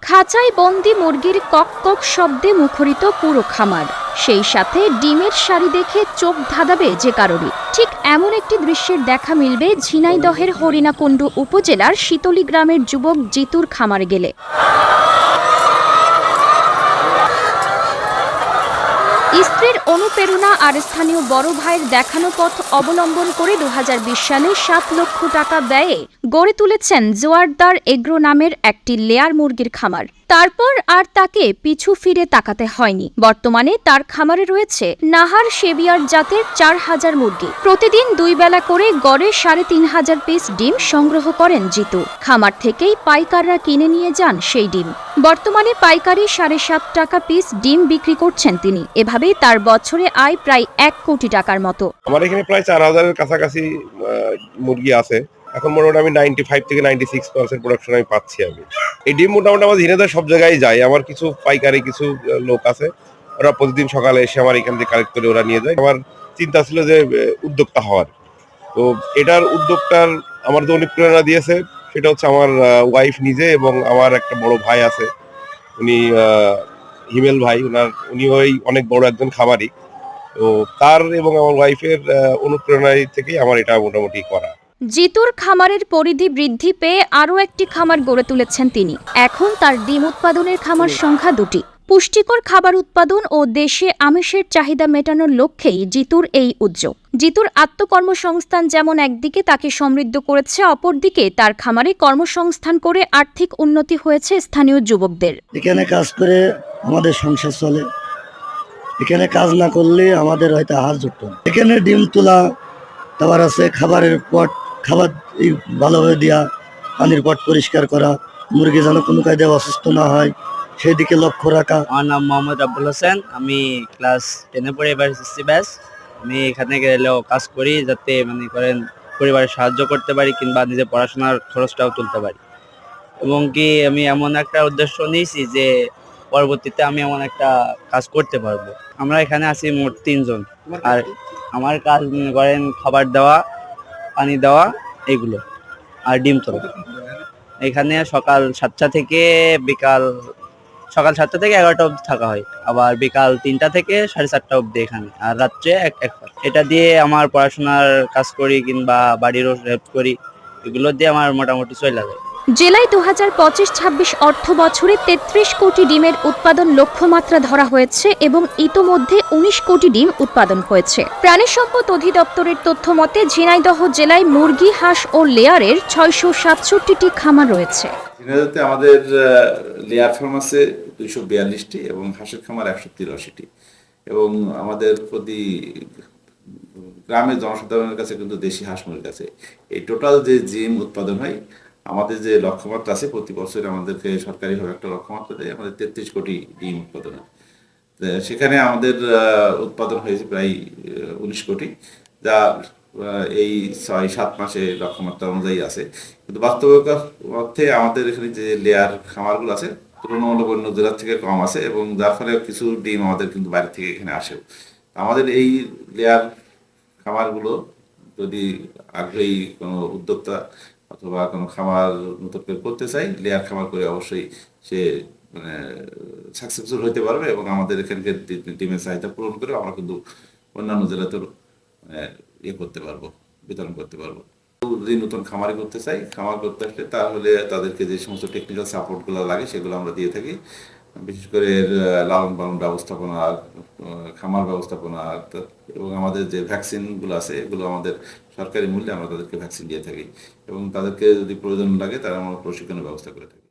খাঁচায় বন্দি মুরগির কক কক শব্দে মুখরিত পুরো খামার, সেই সাথে ডিমের সারি দেখে চোখ ধাঁধাবে যে কারোরই। ঠিক এমন একটি দৃশ্যের দেখা মিলবে ঝিনাইদহের হরিণাকুণ্ডু উপজেলার শীতলী গ্রামের যুবক জিতুর খামারে গেলে। স্ত্রীর অনুপ্রেরণা আর স্থানীয় বড় ভাইয়ের দেখানো পথ অবলম্বন করে ২০২০ সালে ৭ লক্ষ টাকা ব্যয়ে গড়ে তুলেছেন জোয়ারদার এগ্রো নামের একটি লেয়ার মুরগির খামার। তারপর আর তাকে পিছু ফিরে তাকাতে হয়নি। বর্তমানে তার খামারে রয়েছে নাহার শেবিয়ার জাতের ৪,০০০ মুরগি। প্রতিদিন ২ বেলা করে গড়ে ৩,৫০০ পিস ডিম সংগ্রহ করেন জিতু। খামার থেকেই পাইকাররা কিনে নিয়ে যান সেই ডিম। বর্তমানে পাইকারি ৭.৫ টাকা পিস ডিম বিক্রি করছেন তিনি। এভাবেই তার বছরে আয় প্রায় ১ কোটি টাকার মতো। আমার এখানে প্রায় ৪,০০০-এর কাছাকাছি মুরগি আছে। এখন মোটামুটি আমি 95 থেকে 96% প্রোডাকশন আমি পাচ্ছি। আমি এই ডিম মোটামুটি আমার ঝিনাইদহ সব জায়গায় যায়। আমার কিছু পাইকারি কিছু লোক আছে, ওরা প্রতিদিন সকালে এসে আমার এখান থেকে কালেক্ট করে ওরা নিয়ে যায়। আমার চিন্তা ছিল যে উদ্যোক্তা হওয়ার, তো এটার উদ্যোক্তার আমার যে অনুপ্রেরণা দিয়েছে সেটা হচ্ছে আমার ওয়াইফ নিজে এবং আমার একটা বড় ভাই আছে, উনি হিমেল ভাই, উনি ওই অনেক বড় একজন খামারি। তো তার এবং আমার ওয়াইফের অনুপ্রেরণায় থেকেই আমার এটা মোটামুটি করা। জিতুর খামারের পরিধি বৃদ্ধি পেয়ে আরও একটি খামার গড়ে তুলেছেন তিনি। এখন তার ডিম উৎপাদনের খামার সংখ্যা ২টি। পুষ্টিকর খাবার উৎপাদন ও দেশে আমিষের চাহিদা মেটানোর লক্ষ্যেই জিতুর এই উদ্যোগ। জিতুর আত্মকর্মসংস্থান যেমন একদিকে তাকে সমৃদ্ধ করেছে, অপরদিকে তার খামারে কর্মসংস্থান করে আর্থিক উন্নতি হয়েছে স্থানীয় যুবকদের। এখানে কাজ করে আমাদের সংসার চলে, এখানে কাজ না করলে আমাদের হয়তো হাত জুটত না। এখানে ডিম তোলা, তারপর আছে খাবারের পট, খাবার ভালোভাবে দেওয়া, পানির পট পরিষ্কার করা, মুরগি যেন কোনো কায়দায় অসুস্থ না হয় সেই দিকে লক্ষ্য রাখা। আমার নাম মোহাম্মদ আব্দুল হোসেন, আমি ক্লাস 10-এ পড়ি, এবার এসএসসি ব্যাচ। আমি এখানে গেলেও কাজ করি যাতে করেন পরিবারের সাহায্য করতে পারি কিংবা নিজের পড়াশোনার খরচটাও তুলতে পারি। এবং কি আমি এমন একটা উদ্দেশ্য নিয়েছি যে পরবর্তীতে আমি এমন একটা কাজ করতে পারবো। আমরা এখানে আছি মোট ৩ জন, আর আমার কাজ করেন খাবার দেওয়া, পানি দেওয়া, এগুলো আর ডিম তোলা। এখানে সকাল 7টা থেকে 11টা অবধি থাকা হয়, আবার বিকাল 3টা থেকে 4:30টা অবধি এখানে, আর রাত্রে একবার। এটা দিয়ে আমার পড়াশোনার কাজ করি কিংবা বাড়িরও হেল্প করি, এগুলো দিয়ে আমার মোটামুটি চলে যায়। জেলায় ২০২৫-২৬ অর্থ বছরে ৩৩ কোটি ডিমের উৎপাদন লক্ষ্যমাত্রা ধরা হয়েছে এবং ইতোমধ্যে ১৯ কোটি ডিম উৎপাদন হয়েছে। প্রাণী সম্পদ অধিদপ্তরের তথ্য মতে ঝিনাইদহ জেলায় মুরগি, হাঁস ও লেয়ারের ৬৬৭টি খামার রয়েছে। ঝিনাইদহতে আমাদের লেয়ার ফার্ম আছে ২৪২টি এবং হাঁসের খামার ১৮৩টি, এবং আমাদের প্রতি গ্রামের জনসাধারণের কাছে কিন্তু দেশি হাঁস মুরগি আছে। এই টোটাল যে ডিম উৎপাদন হয়, আমাদের যে লক্ষ্যমাত্রা আছে, প্রতি বছর আমাদেরকে সরকারিভাবে একটা লক্ষ্যমাত্রা দেয়, আমাদের 33 কোটি ডিম উৎপাদন হয়। সেখানে আমাদের উৎপাদন হয়েছে প্রায় 19 কোটি, যা এই 6-7 মাসে লক্ষ্যমাত্রা অনুযায়ী আছে। কিন্তু বাস্তবতা অর্থে আমাদের এখানে যে লেয়ার খামারগুলো আছে তুলনামূলক অন্য জেলার থেকে কম আছে, এবং যার ফলে কিছু ডিম আমাদের কিন্তু বাইরে থেকে এখানে আসেও। আমাদের এই লেয়ার খামারগুলো যদি আগ্রহী কোনো উদ্যোক্তা অথবা কোনো খামার নতুন করে করতে চাই, লেয়ার খামার করে অবশ্যই সে সাকসেসফুল হতে পারবে, এবং আমাদের এখানকার ডিমের চাহিদা পূরণ করে আমরা কিন্তু অন্যান্য জেলাতেও করতে পারবো, বিতরণ করতে পারবো। যদি নতুন খামারি করতে চাই, খামার করতে আসলে তাহলে তাদেরকে যে সমস্ত টেকনিক্যাল সাপোর্টগুলো লাগে সেগুলো আমরা দিয়ে থাকি। বিশেষ করে লালন পালন ব্যবস্থাপনা, খামার ব্যবস্থাপনা, এবং আমাদের যে ভ্যাকসিনগুলো আছে এগুলো আমাদের সরকারি মূল্যে আমরা তাদেরকে ভ্যাকসিন দিয়ে থাকি, এবং তাদেরকে যদি প্রয়োজন লাগে তারা আমরা প্রশিক্ষণের ব্যবস্থা করে থাকি।